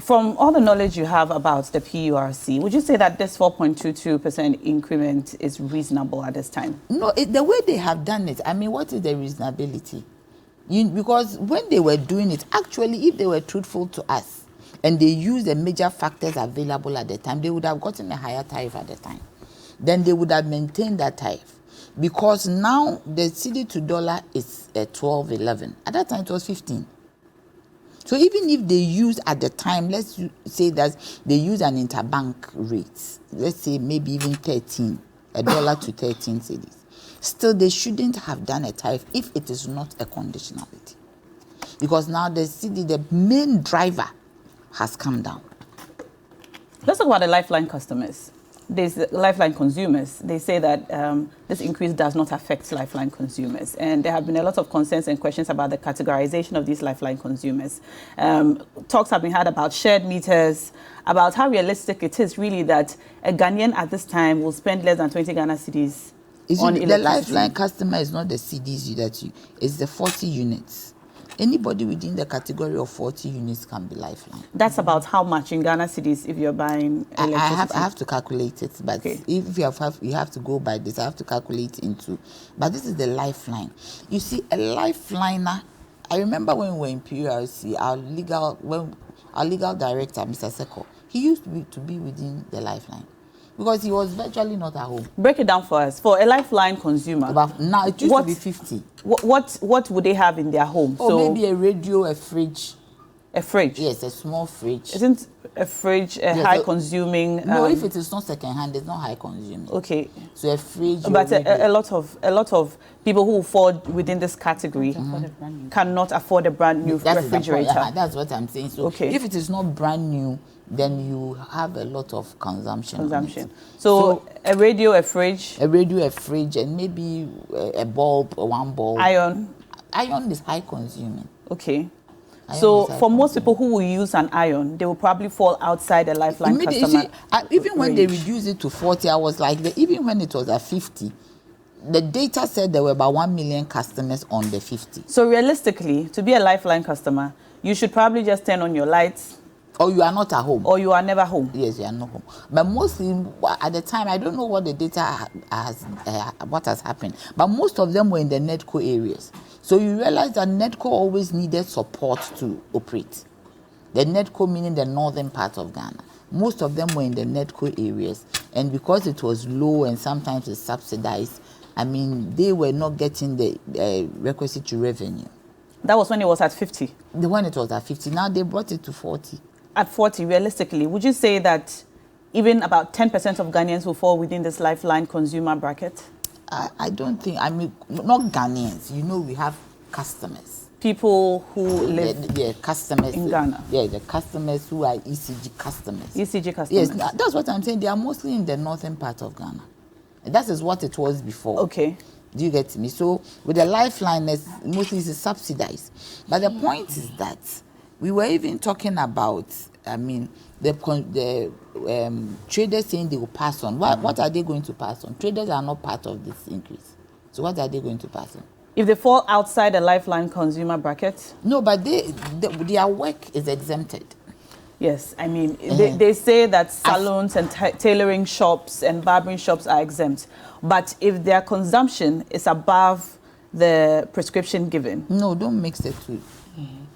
From all the knowledge you have about the PURC, would you say that this 4.22% increment is reasonable at this time? No, the way they have done it, I mean, what is the reasonability? Because when they were doing it, actually, if they were truthful to us and they used the major factors available at the time, they would have gotten a higher tariff at the time. Then they would have maintained that tariff. Because now the cedi to dollar is 12.11. At that time, it was 15. So even if they use at the time, let's say that they use an interbank rate, let's say maybe even 13, $1 to 13 cedis. Still, they shouldn't have done a tariff if it is not a conditionality. Because now the cedi, the main driver, has come down. Let's talk about the Lifeline customers. There's Lifeline consumers. They say that this increase does not affect Lifeline consumers. And there have been a lot of concerns and questions about the categorization of these Lifeline consumers. Talks have been had about shared meters, about how realistic it is really that a Ghanaian at this time will spend less than 20 Ghana cedis on electricity. The Lifeline customer is not the cedis it's the 40 units. Anybody within the category of 40 units can be Lifeline. That's about how much in Ghana cedis if you're buying electricity? I have to calculate it, but okay. If you have to go by this, I have to calculate into. But this is the Lifeline. You see, a Lifeliner, I remember when we were in PURC, our legal director, Mr. Seko, he used to be within the Lifeline. Because he was virtually not at home. Break it down for us. For a Lifeline consumer, but now it used to be 50. What would they have in their home? Oh, so maybe a radio, a fridge. A fridge? Yes, a small fridge. Isn't a fridge high consuming? No, if it is not second hand, it's not high consuming. Okay. So a fridge. But a lot of people who fall within this category cannot afford a brand new refrigerator. That's what I'm saying. So okay. If it is not brand new, then you have a lot of consumption. So a radio, a fridge. A radio, a fridge, and maybe a bulb, one bulb. Iron. Iron is high consuming. Okay. So for most people who will use an iron, they will probably fall outside the Lifeline customer. Even when they reduce it to 40 hours, even when it was at 50, the data said there were about 1 million customers on the 50. So realistically, to be a Lifeline customer, you should probably just turn on your lights. Or you are not at home. Or you are never home. Yes, you are not home. But mostly, at the time, I don't know what the data what has happened. But most of them were in the NEDCO areas. So you realize that NEDCO always needed support to operate. The NEDCO meaning the northern part of Ghana. Most of them were in the NEDCO areas. And because it was low and sometimes it's subsidized, I mean, they were not getting the requisite revenue. That was when it was at 50? When it was at 50. Now they brought it to 40. At 40, realistically, would you say that even about 10% of Ghanaians will fall within this Lifeline consumer bracket? I don't think, I mean, not Ghanaians. You know, we have customers. People who live customers in Ghana. Yeah, the customers who are ECG customers. ECG customers. Yes, that's what I'm saying. They are mostly in the northern part of Ghana. And that is what it was before. Okay. Do you get me? So with the Lifeline, mostly it's subsidized. But the point is that we were even talking about, I mean, the traders saying they will pass on. What are they going to pass on? Traders are not part of this increase. So what are they going to pass on? If they fall outside the Lifeline consumer bracket? No, but their work is exempted. Yes, I mean, they say that salons and tailoring shops and barbering shops are exempt. But if their consumption is above the prescription given? No, don't mix the two.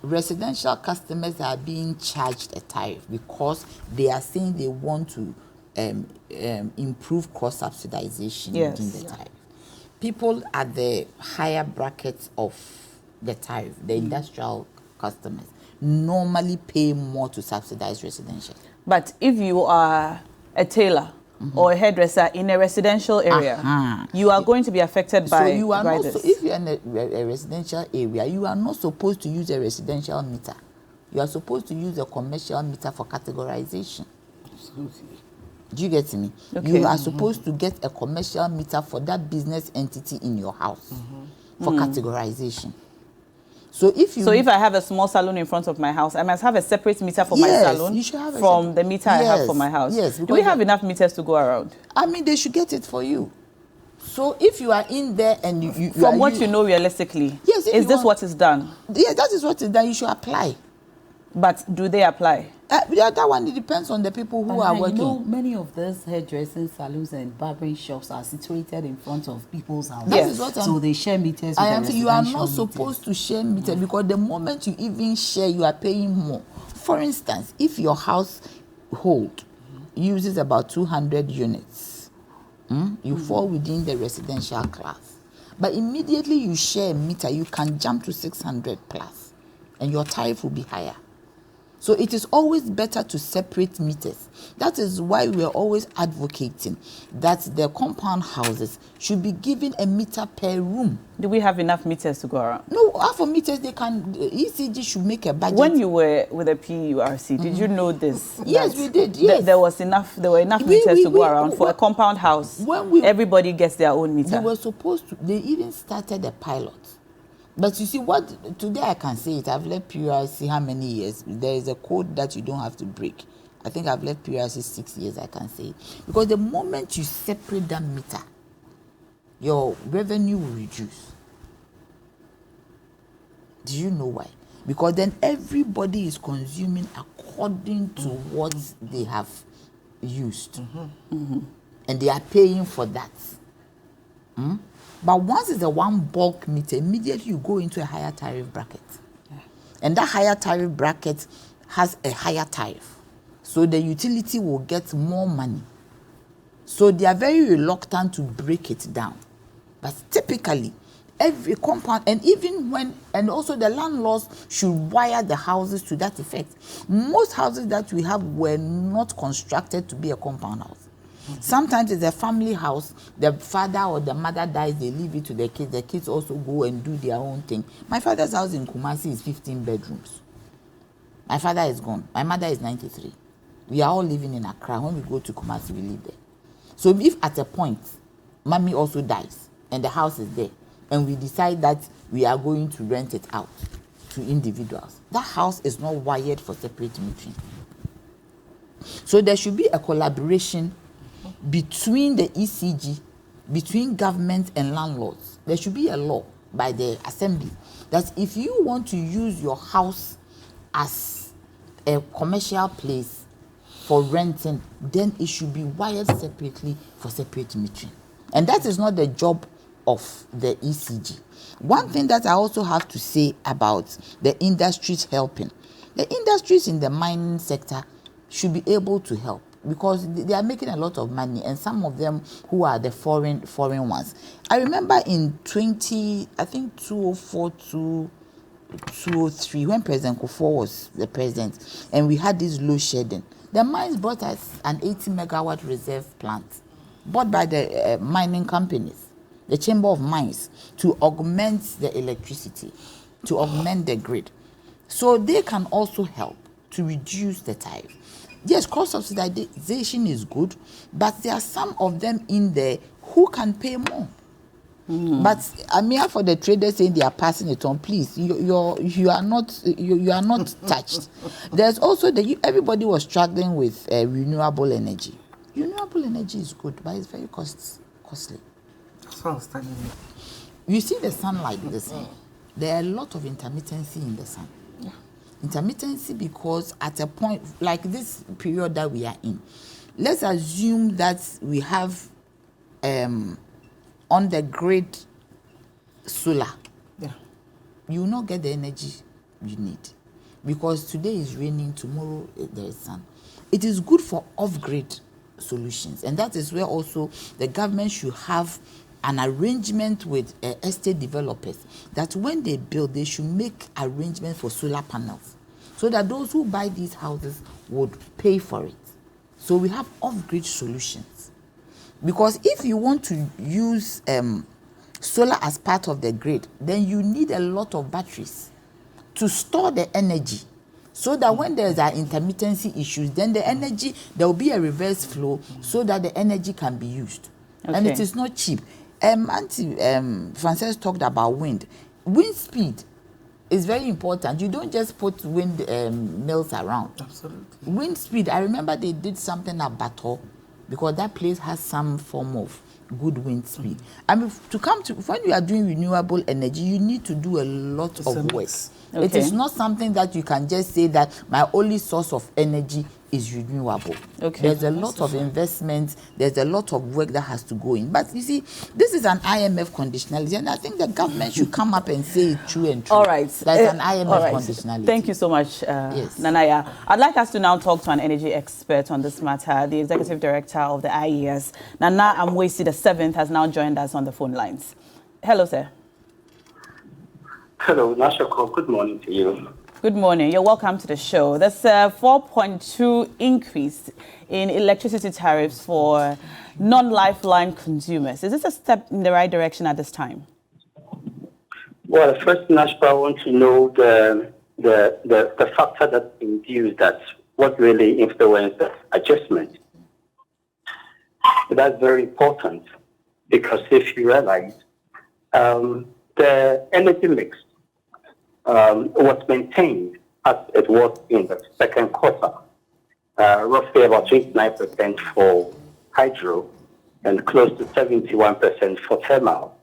Residential customers are being charged a tariff because they are saying they want to improve cross-subsidization within the tariff. People at the higher brackets of the tariff, the industrial customers, normally pay more to subsidize residential. But if you are a tailor or a hairdresser in a residential area, you are going to be affected by riders. So if you're in a residential area, you are not supposed to use a residential meter. You are supposed to use a commercial meter for categorization. Absolutely. Do you get me? Okay. You are supposed to get a commercial meter for that business entity in your house for categorization. So if I have a small salon in front of my house, I must have a separate meter for my salon from the meter I have for my house. Yes. Do we have enough meters to go around? I mean, they should get it for you. So if you are in there and you from what you know realistically, is this what is done? Yes, that is what is done. You should apply. But do they apply? The other one, it depends on the people who are working. You know, many of these hairdressing salons and barbering shops are situated in front of people's houses. Yes. So they share meters with I am the saying you are residential not supposed to share meters because the moment you even share, you are paying more. For instance, if your household uses about 200 units, you fall within the residential class. But immediately you share a meter, you can jump to 600 plus, and your tariff will be higher. So it is always better to separate meters. That is why we are always advocating that the compound houses should be given a meter per room. Do we have enough meters to go around? No, half of meters ECG should make a budget. When you were with the PURC, did you know this? Yes, we did. Yes, there were enough meters to go around for a compound house. Everybody gets their own meter. They were supposed to. They even started a pilot. But you see, what today I can say it. I've left PURC how many years? There is a code that you don't have to break. I think I've left PURC 6 years. I can say it because the moment you separate that meter, your revenue will reduce. Do you know why? Because then everybody is consuming according to what they have used, and they are paying for that. But once it's a one bulk meter, immediately you go into a higher tariff bracket. Yeah. And that higher tariff bracket has a higher tariff. So the utility will get more money. So they are very reluctant to break it down. But typically, every compound, and also the landlords should wire the houses to that effect. Most houses that we have were not constructed to be a compound house. Sometimes it's a family house. The father or the mother dies, they leave it to the kids. The kids also go and do their own thing. My father's house in Kumasi is 15 bedrooms. My father is gone. My mother is 93. We are all living in Accra. When we go to Kumasi, we live there. So if at a point, mommy also dies and the house is there, and we decide that we are going to rent it out to individuals, that house is not wired for separate metering. So there should be a collaboration between the ECG, between government and landlords. There should be a law by the assembly that if you want to use your house as a commercial place for renting, then it should be wired separately for separate metering. And that is not the job of the ECG. One thing that I also have to say about the industries helping, the industries in the mining sector should be able to help, because they are making a lot of money, and some of them who are the foreign ones. I remember in 2004 to 2003, when President Kufuor was the president, and we had this load shedding, the mines brought us an 80 megawatt reserve plant, bought by the mining companies, the Chamber of Mines, to augment the electricity, to augment the grid. So they can also help to reduce the tariff. Yes, cost subsidization is good, but there are some of them in there who can pay more. But I'm here for the traders saying they are passing it on. Please, you are not touched. There's also everybody was struggling with renewable energy. Renewable energy is good, but it's very costly. You see the sunlight, there are a lot of intermittency in the sun. Yeah. Intermittency because at a point like this period that we are in, let's assume that we have on the grid solar. Yeah. You will not get the energy you need, because today is raining, tomorrow there is sun. It is good for off-grid solutions, and that is where also the government should have an arrangement with estate developers that when they build, they should make arrangements for solar panels so that those who buy these houses would pay for it. So we have off-grid solutions. Because if you want to use solar as part of the grid, then you need a lot of batteries to store the energy, so that when there's an intermittency issues, then the energy, there will be a reverse flow so that the energy can be used. Okay. And it is not cheap. Auntie Frances talked about wind. Wind speed is very important. You don't just put wind mills around. Absolutely. Wind speed, I remember they did something at Bato, because that place has some form of good wind speed. I mean, when you are doing renewable energy, you need to do a lot of work. It is not something that you can just say that my only source of energy is renewable. There's a lot of investment, there's a lot of work that has to go in. But you see, this is an IMF conditionality, and I think the government should come up and say it true and true. All right. There's an IMF conditionality. Thank you so much, Nanaya. I'd like us to now talk to an energy expert on this matter, the Executive Director of the IES. Nana Amwesi the 7th has now joined us on the phone lines. Hello, sir. Hello, Nashako. Good morning to you. Good morning. You're welcome to the show. There's a 4.2 increase in electricity tariffs for non-lifeline consumers. Is this a step in the right direction at this time? Well, first, Nashako, I want to know the factor that induced that. What really influenced the adjustment? That's very important because if you realize the energy mix was maintained as it was in the second quarter, roughly about 29% for hydro and close to 71% for thermal.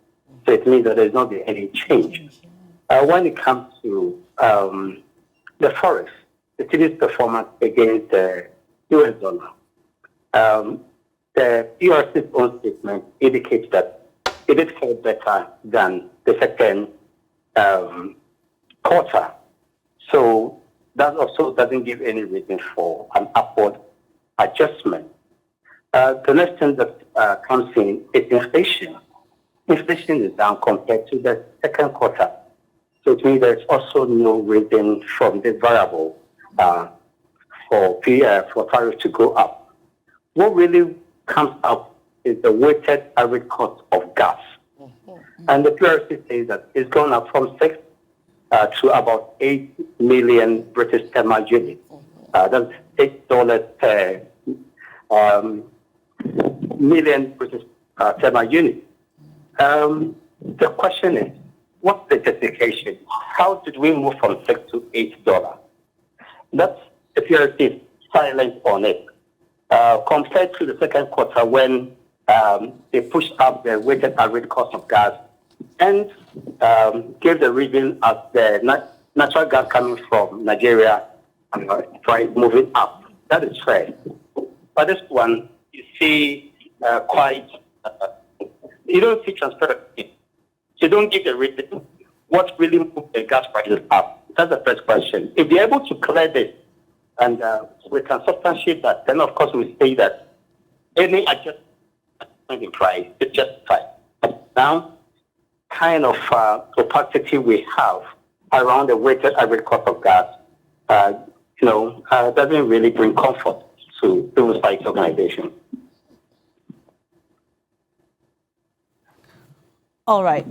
So it means that there's not been any change. When it comes to the forex, the city's performance against the US dollar, the PRC's own statement indicates that it did fare better than the second quarter. So that also doesn't give any reason for an upward adjustment. The next thing that comes in is inflation. Inflation is down compared to the second quarter. So it means there's also no reason from this variable for tariff to go up. What really comes up is the weighted average cost of gas. And the PRC says that it's gone up from 6 to about 8 million British thermal units. That's $8 per million British thermal units. The question is, what's the justification? How did we move from $6 to $8? That's the PRC silent on it. Compared to the second quarter when they pushed up the weighted average cost of gas and gave the reason as the natural gas coming from Nigeria moving up. That is fair. But this one, you see you don't see transparency. You don't give the reason what really moved the gas prices up. That's the first question. If they're able to clear this and we can substantiate that, then of course we say that any adjustment in price is justified. Now, kind of opacity we have around the weighted average cost of gas, doesn't really bring comfort to civil society organizations. All right.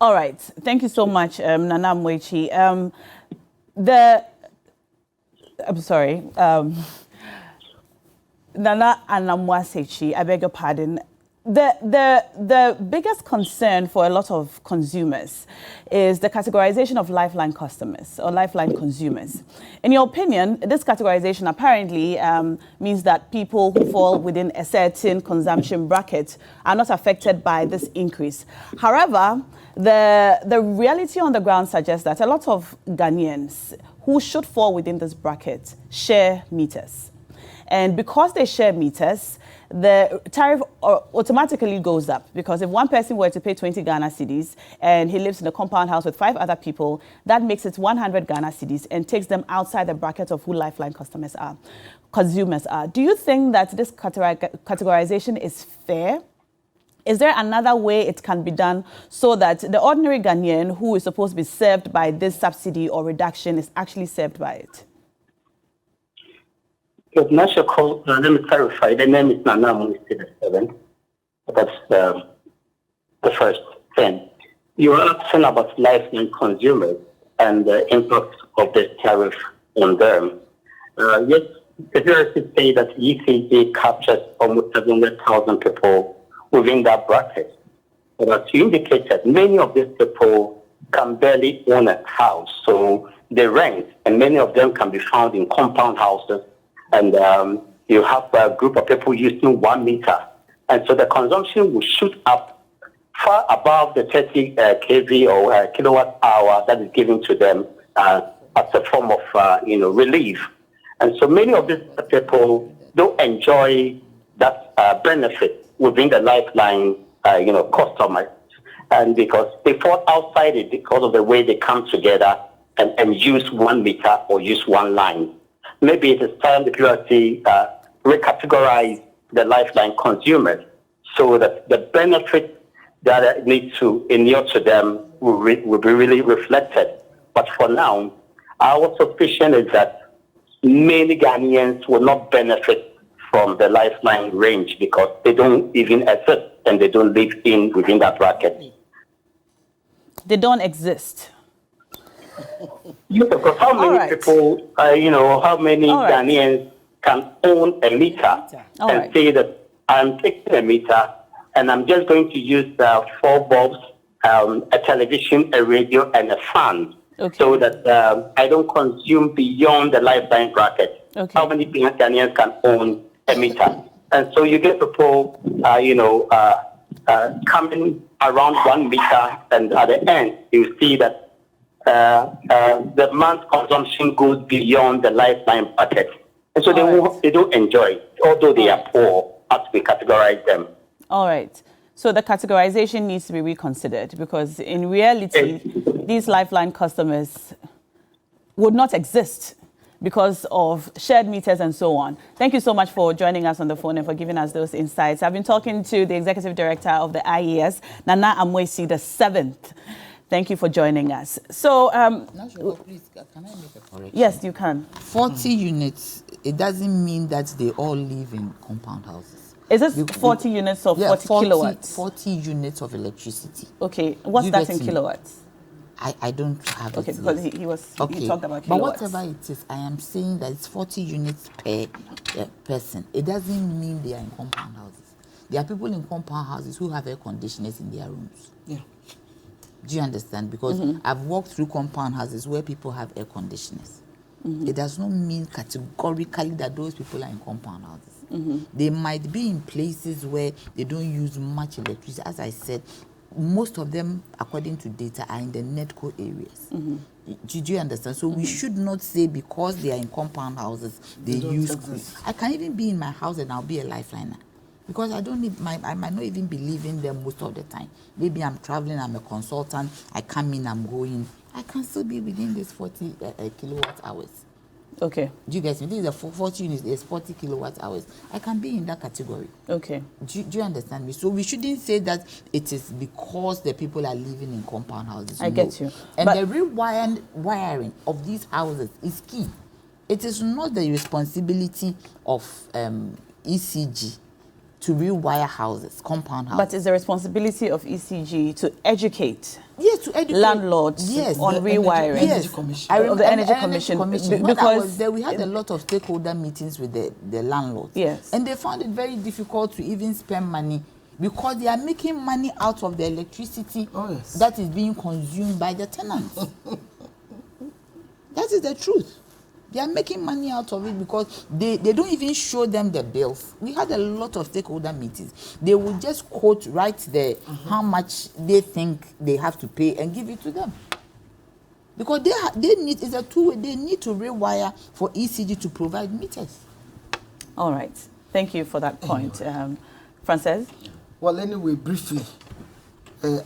All right. Thank you so much, Nana Mwechi. I'm sorry. Nana Anamwasechi, I beg your pardon. The biggest concern for a lot of consumers is the categorization of lifeline customers or lifeline consumers. In your opinion, this categorization apparently means that people who fall within a certain consumption bracket are not affected by this increase. However, the reality on the ground suggests that a lot of Ghanaians who should fall within this bracket share meters. And because they share meters, the tariff automatically goes up, because if one person were to pay 20 Ghana cedis and he lives in a compound house with 5 other people, that makes it 100 Ghana cedis and takes them outside the bracket of who lifeline consumers are. Do you think that this categorization is fair? Is there another way it can be done so that the ordinary Ghanaian who is supposed to be served by this subsidy or reduction is actually served by it? Let me clarify. The name is Nana Mwechi the 7th. That's the first thing. You are asking about lifeline consumers and the impact of the tariff on them. Yes, the PRC say that ECG captures almost 700,000 people within that bracket. But as you indicated, many of these people can barely own a house, so they rent, and many of them can be found in compound houses. And you have a group of people using 1 meter. And so the consumption will shoot up far above the 30 kV or kilowatt hour that is given to them as a form of relief. And so many of these people don't enjoy that benefit within the Lifeline customers, and because they fall outside it because of the way they come together and use 1 meter or use one line. Maybe it is time the PRC recategorize the Lifeline consumers so that the benefit that need to inure to them will be really reflected. But for now, our suspicion is that many Ghanaians will not benefit from the Lifeline range because they don't even exist and they don't live within that bracket. They don't exist. Yeah, because how many people, how many Ghanaians can own a meter and say that I'm taking a meter and I'm just going to use 4 bulbs, a television, a radio, and a fan, so that I don't consume beyond the Lifeline bracket. How many Ghanaians can own a meter? And so you get people, coming around 1 meter, and at the end you see that the month consumption goes beyond the Lifeline bracket, and so they don't enjoy it, although they are poor as we categorize them. All right. So the categorization needs to be reconsidered because in reality, these Lifeline customers would not exist because of shared meters and so on. Thank you so much for joining us on the phone and for giving us those insights. I've been talking to the Executive Director of the IES, Nana Amwesi the 7th. Thank you for joining us. So, please, can I make a correction? Yes, you can. 40 units, it doesn't mean that they all live in compound houses. Is this 40 units or 40 kilowatts? 40 units of electricity. Okay, what's that in kilowatts? I don't have it. Okay, because he talked about kilowatts. But whatever it is, I am saying that it's 40 units per person. It doesn't mean they are in compound houses. There are people in compound houses who have air conditioners in their rooms. Yeah. Do you understand? Because I've walked through compound houses where people have air conditioners. It does not mean categorically that those people are in compound houses. They might be in places where they don't use much electricity. As I said, most of them, according to data, are in the NETCO areas. Do you understand? So we should not say because they are in compound houses, they use... I can even be in my house and I'll be a Lifeliner. Because I don't need I might not even be leaving them most of the time. Maybe I'm traveling, I'm a consultant, I come in, I'm going. I can still be within this 40 kilowatt hours. Okay. Do you get me? This is a 40 units, there's 40 kilowatt hours. I can be in that category. Okay. Do you understand me? So we shouldn't say that it is because the people are living in compound houses. I get you. And the rewiring of these houses is key. It is not the responsibility of ECG to rewire houses, compound houses. But it's the responsibility of ECG to educate, to educate landlords on rewiring. Yes, of the Energy Commission. Because we had a lot of stakeholder meetings with the landlords. Yes. And they found it very difficult to even spend money because they are making money out of the electricity that is being consumed by the tenants. That is the truth. They are making money out of it because they don't even show them the bills. We had a lot of stakeholder meetings. They would just quote right there how much they think they have to pay and give it to them. Because they need, it's a two-way, they need to rewire for ECG to provide meters. All right. Thank you for that point. Frances? Well, anyway, briefly,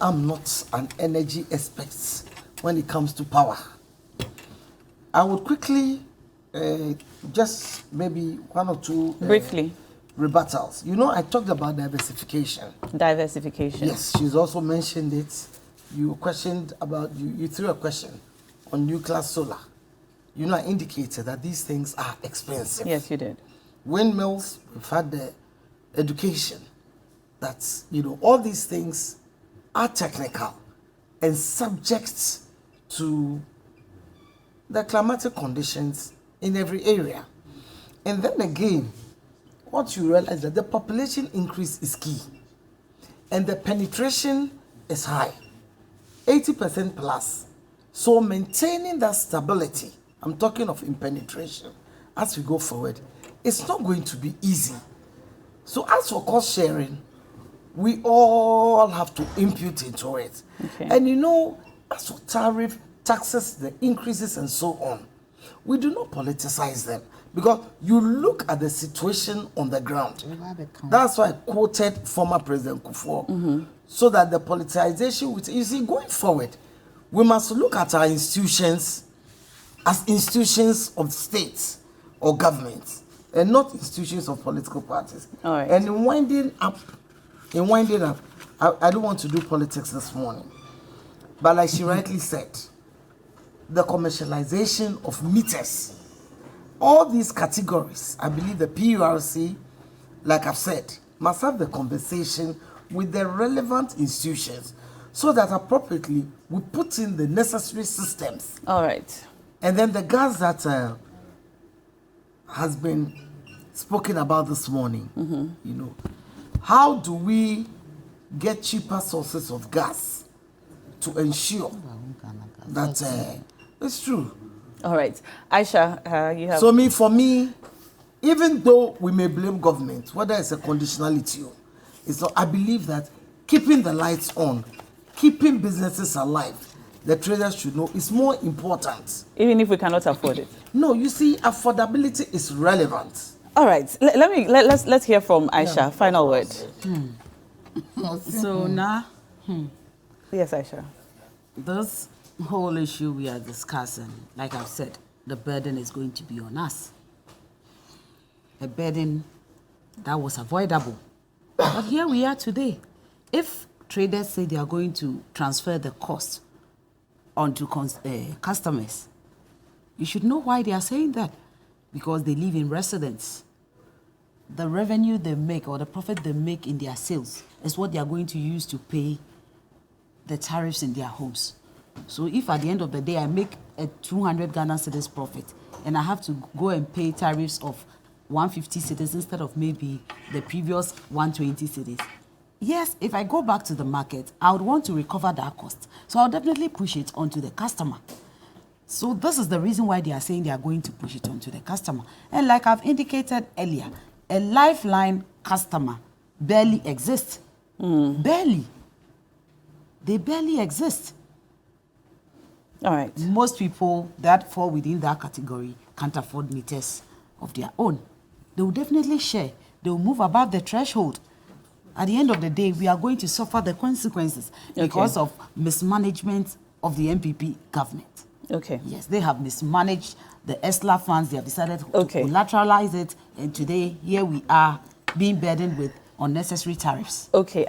I'm not an energy expert when it comes to power. I would quickly just maybe one or two briefly rebuttals. You know, I talked about diversification. Diversification. Yes, she's also mentioned it. You questioned about, you threw a question on nuclear solar. You know, I indicated that these things are expensive. Yes, you did. Windmills, we've had the education. That's, you know, all these things are technical and subject to the climatic conditions in every area. And then again, what you realize that the population increase is key. And the penetration is high, 80% plus. So maintaining that stability, I'm talking of in penetration, as we go forward, it's not going to be easy. So as for cost sharing, we all have to impute into it. Okay. And you know, as for tariff, taxes, the increases and so on, we do not politicize them because you look at the situation on the ground. That's why I quoted former President Kufuor, so that the politicization, you see, going forward, we must look at our institutions as institutions of states or governments and not institutions of political parties. All right. And in winding up, I don't want to do politics this morning, but like she rightly said, the commercialization of meters, all these categories, I believe the PURC, like I've said, must have the conversation with the relevant institutions so that appropriately we put in the necessary systems. All right. And then the gas that has been spoken about this morning, you know, how do we get cheaper sources of gas to ensure that it's true? All right. Aisha, you have... So for me, even though we may blame government, whether it's a conditionality, I believe that keeping the lights on, keeping businesses alive, the traders should know is more important. Even if we cannot afford it. No, you see, affordability is relevant. All right. Let's hear from Aisha. Yeah. Final word. So now, yes, Aisha. This whole issue we are discussing, like I've said, the burden is going to be on us. A burden that was avoidable. But here we are today. If traders say they are going to transfer the cost onto customers, you should know why they are saying that. Because they live in residence. The revenue they make or the profit they make in their sales is what they are going to use to pay the tariffs in their homes. So if at the end of the day I make a 200 Ghana cedis profit and I have to go and pay tariffs of 150 cedis instead of maybe the previous 120 cedis, yes, if I go back to the market, I would want to recover that cost. So I'll definitely push it onto the customer. So this is the reason why they are saying they are going to push it onto the customer. And like I've indicated earlier, a lifeline customer barely exists. Barely. They barely exist. All right. Most people that fall within that category can't afford meters of their own. They will definitely share. They will move above the threshold. At the end of the day, we are going to suffer the consequences because of mismanagement of the MPP government. Okay. Yes, they have mismanaged the ESLA funds. They have decided to collateralize it. And today, here we are being burdened with unnecessary tariffs. Okay.